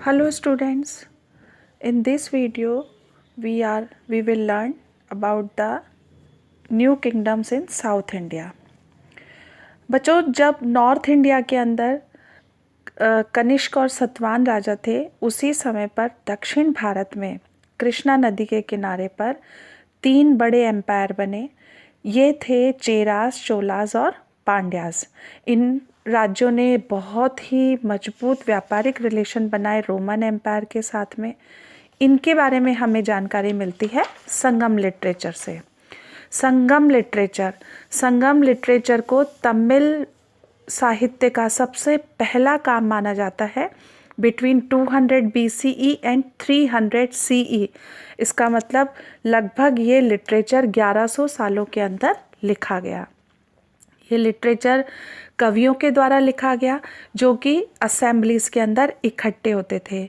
Hello students, in this video we will learn about the new kingdoms in South India. बच्चों, जब north India के अंदर कनिष्क और सतवाहन राजा थे, उसी समय पर दक्षिण भारत में कृष्णा नदी के किनारे पर 3 बड़े एम्पायर बने। ये थे चेरास, चोलास और पांड्यास। इन राज्यों ने बहुत ही मजबूत व्यापारिक रिलेशन बनाए रोमन एम्पायर के साथ में। इनके बारे में हमें जानकारी मिलती है संगम लिटरेचर से। संगम लिटरेचर को तमिल साहित्य का सबसे पहला काम माना जाता है बिटवीन 200 BCE एंड 300 CE। इसका मतलब लगभग ये लिटरेचर 1100 सालों के अंदर लिखा गया। ये लिटरेचर कवियों के द्वारा लिखा गया जो कि असेंबलीज़ के अंदर इकट्ठे होते थे।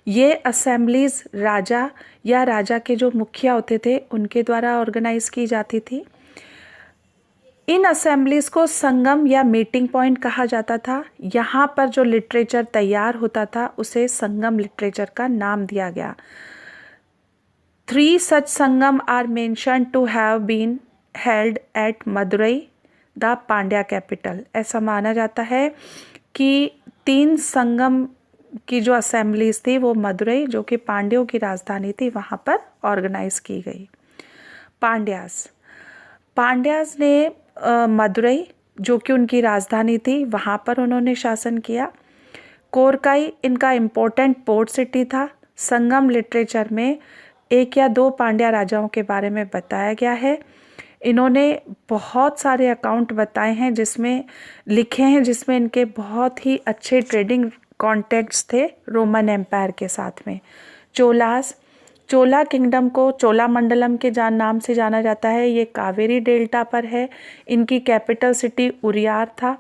ये असेंबलीज़ राजा या राजा के जो मुखिया होते थे उनके द्वारा ऑर्गेनाइज की जाती थी। इन असेंबलीज़ को संगम या मीटिंग पॉइंट कहा जाता था। यहाँ पर जो लिटरेचर तैयार होता था उसे संगम लिटरेचर का नाम दिया गया। 3 such Sangam are mentioned to have been held at Madurai the Pandya capital. ऐसा माना जाता है कि 3 संगम की जो असेंबलीज थी वो मदुरई, जो कि पांड्यों की राजधानी थी, वहाँ पर ऑर्गेनाइज की गई। पांड्यास ने मदुरई, जो कि उनकी राजधानी थी, वहाँ पर उन्होंने शासन किया। कोरकाई इनका इम्पोर्टेंट पोर्ट सिटी था। संगम लिटरेचर में 1 या 2 पांड्या राजाओं के बारे में बताया गया है। इन्होंने बहुत सारे अकाउंट बताए हैं जिसमें इनके बहुत ही अच्छे ट्रेडिंग कॉन्टैक्ट्स थे रोमन एम्पायर के साथ में। चोला किंगडम को चोलामंडलम के नाम से जाना जाता है। ये कावेरी डेल्टा पर है। इनकी कैपिटल सिटी उरियार था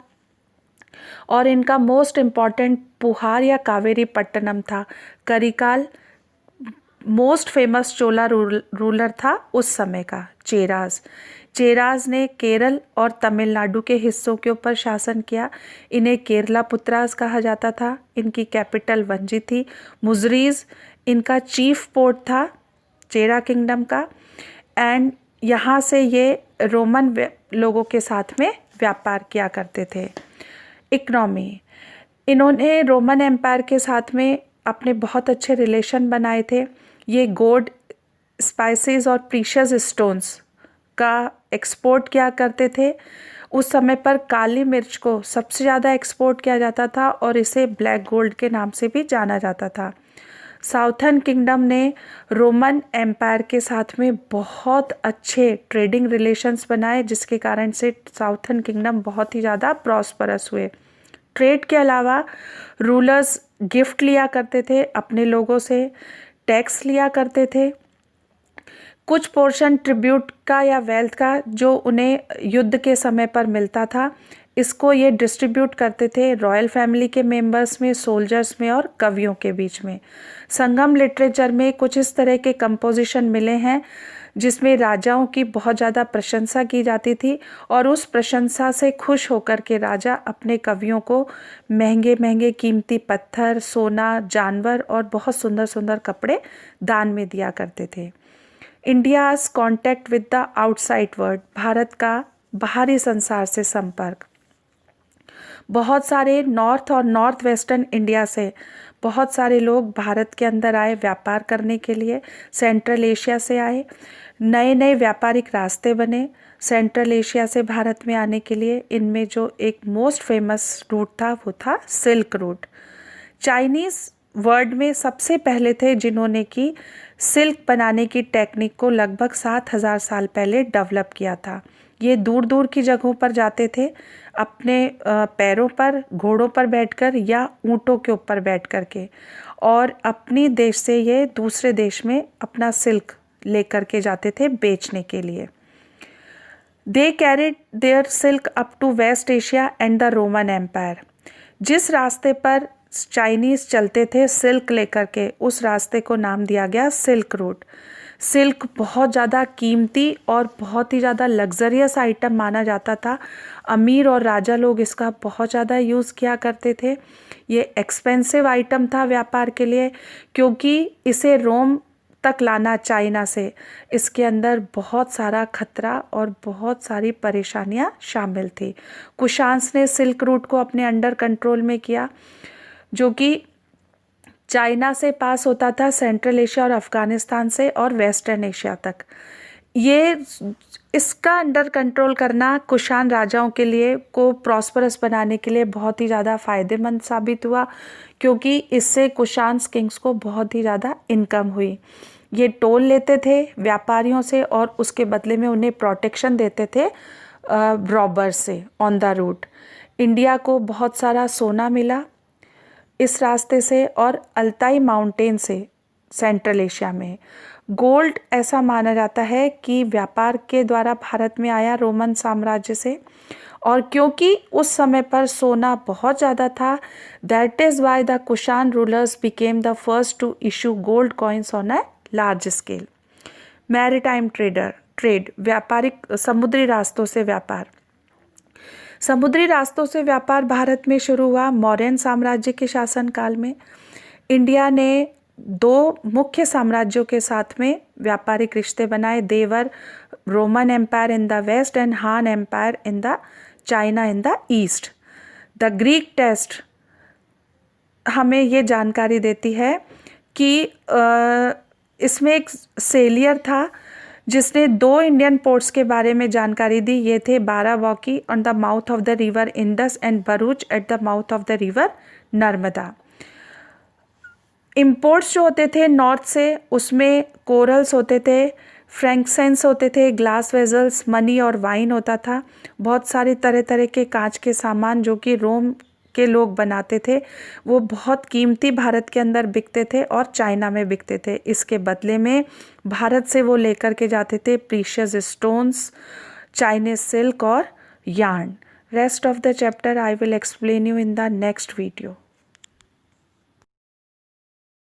और इनका मोस्ट इम्पॉर्टेंट पुहार या कावेरी पट्टनम था। करिकाल मोस्ट फेमस चोला रूलर था उस समय का। चेरास ने केरल और तमिलनाडु के हिस्सों के ऊपर शासन किया। इन्हें केरला पुत्रास कहा जाता था। इनकी कैपिटल वंजी थी। मुजरीज इनका चीफ पोर्ट था चेरा किंगडम का। एंड यहाँ से ये रोमन लोगों के साथ में व्यापार किया करते थे। इकनॉमी, इन्होंने रोमन एम्पायर के साथ में अपने बहुत अच्छे रिलेशन बनाए थे। ये गोल्ड, स्पाइसेस और प्रीशियस स्टोन्स का एक्सपोर्ट किया करते थे। उस समय पर काली मिर्च को सबसे ज़्यादा एक्सपोर्ट किया जाता था और इसे ब्लैक गोल्ड के नाम से भी जाना जाता था। साउथर्न किंगडम ने रोमन एम्पायर के साथ में बहुत अच्छे ट्रेडिंग रिलेशंस बनाए, जिसके कारण से साउथर्न किंगडम बहुत ही ज़्यादा प्रॉस्परस हुए। ट्रेड के अलावा रूलर्स गिफ्ट लिया करते थे अपने लोगों से, टैक्स लिया करते थे। कुछ पोर्शन ट्रिब्यूट का या वेल्थ का जो उन्हें युद्ध के समय पर मिलता था, इसको ये डिस्ट्रीब्यूट करते थे रॉयल फैमिली के मेंबर्स में, सोल्जर्स में और कवियों के बीच में। संगम लिटरेचर में कुछ इस तरह के कंपोजिशन मिले हैं जिसमें राजाओं की बहुत ज़्यादा प्रशंसा की जाती थी और उस प्रशंसा से खुश होकर के राजा अपने कवियों को महंगे महंगे कीमती पत्थर, सोना, जानवर और बहुत सुंदर सुंदर कपड़े दान में दिया करते थे। India's contact with the outside world, Bharat का बाहरी संसार से संपर्क। बहुत सारे नॉर्थ और नॉर्थ वेस्टर्न इंडिया से बहुत सारे लोग भारत के अंदर आए व्यापार करने के लिए। सेंट्रल एशिया से आए। नए नए व्यापारिक रास्ते बने सेंट्रल एशिया से भारत में आने के लिए। इनमें जो एक मोस्ट फेमस रूट था वो था सिल्क रूट। चाइनीज़ वर्ल्ड में सबसे पहले थे जिन्होंने कि सिल्क बनाने की टेक्निक को लगभग 7000 साल पहले डेवलप किया था। ये दूर दूर की जगहों पर जाते थे अपने पैरों पर, घोड़ों पर बैठकर या ऊँटों के ऊपर बैठ कर के, और अपनी देश से ये दूसरे देश में अपना सिल्क लेकर के जाते थे बेचने के लिए। They carried their silk up to West Asia and the Roman Empire. जिस रास्ते पर चाइनीज़ चलते थे सिल्क लेकर के, उस रास्ते को नाम दिया गया सिल्क रूट। सिल्क बहुत ज़्यादा कीमती और बहुत ही ज़्यादा लग्जरियस आइटम माना जाता था। अमीर और राजा लोग इसका बहुत ज़्यादा यूज़ किया करते थे। ये एक्सपेंसिव आइटम था व्यापार के लिए, क्योंकि इसे रोम तक लाना चाइना से, इसके अंदर बहुत सारा खतरा और बहुत सारी परेशानियां शामिल थी। कुशान्स ने सिल्क रूट को अपने अंडर कंट्रोल में किया, जो कि चाइना से पास होता था सेंट्रल एशिया और अफ़गानिस्तान से और वेस्टर्न एशिया तक। ये इसका अंडर कंट्रोल करना कुशान राजाओं के लिए को प्रॉस्परस बनाने के लिए बहुत ही ज़्यादा फ़ायदेमंद साबित हुआ, क्योंकि इससे कुशान्स किंग्स को बहुत ही ज़्यादा इनकम हुई। ये टोल लेते थे व्यापारियों से और उसके बदले में उन्हें प्रोटेक्शन देते थे रॉबर्स से ऑन द रूट। इंडिया को बहुत सारा सोना मिला इस रास्ते से और अल्ताई माउंटेन से सेंट्रल एशिया में। गोल्ड ऐसा माना जाता है कि व्यापार के द्वारा भारत में आया रोमन साम्राज्य से, और क्योंकि उस समय पर सोना बहुत ज़्यादा था, that is why the Kushan rulers became the first to issue gold coins on a large scale. Maritime trade, व्यापारिक समुद्री रास्तों से व्यापार। समुद्री रास्तों से व्यापार भारत में शुरू हुआ मौर्यन साम्राज्य के शासनकाल में। इंडिया ने दो मुख्य साम्राज्यों के साथ में व्यापारिक रिश्ते बनाए। They were Roman empire in the west and Han empire in the China in the east. The Greek texts हमें ये जानकारी देती है कि इसमें एक सेलियर था जिसने दो इंडियन पोर्ट्स के बारे में जानकारी दी। ये थे बारावाकी on the mouth of the river Indus and Bharuch at the mouth of the river Narmada. Imports जो होते थे नॉर्थ से, उसमें कोरल्स होते थे, फ्रैंकसेंस होते थे, ग्लास वेजल्स, मनी और वाइन होता था। बहुत सारे तरह तरह के कांच के सामान जो कि रोम के लोग बनाते थे, वो बहुत कीमती भारत के अंदर बिकते थे और चाइना में बिकते थे। इसके बदले में भारत से वो लेकर के जाते थे प्रीशियस स्टोन्स, चाइनीज सिल्क और yarn. Rest of the chapter I will explain you in the next video.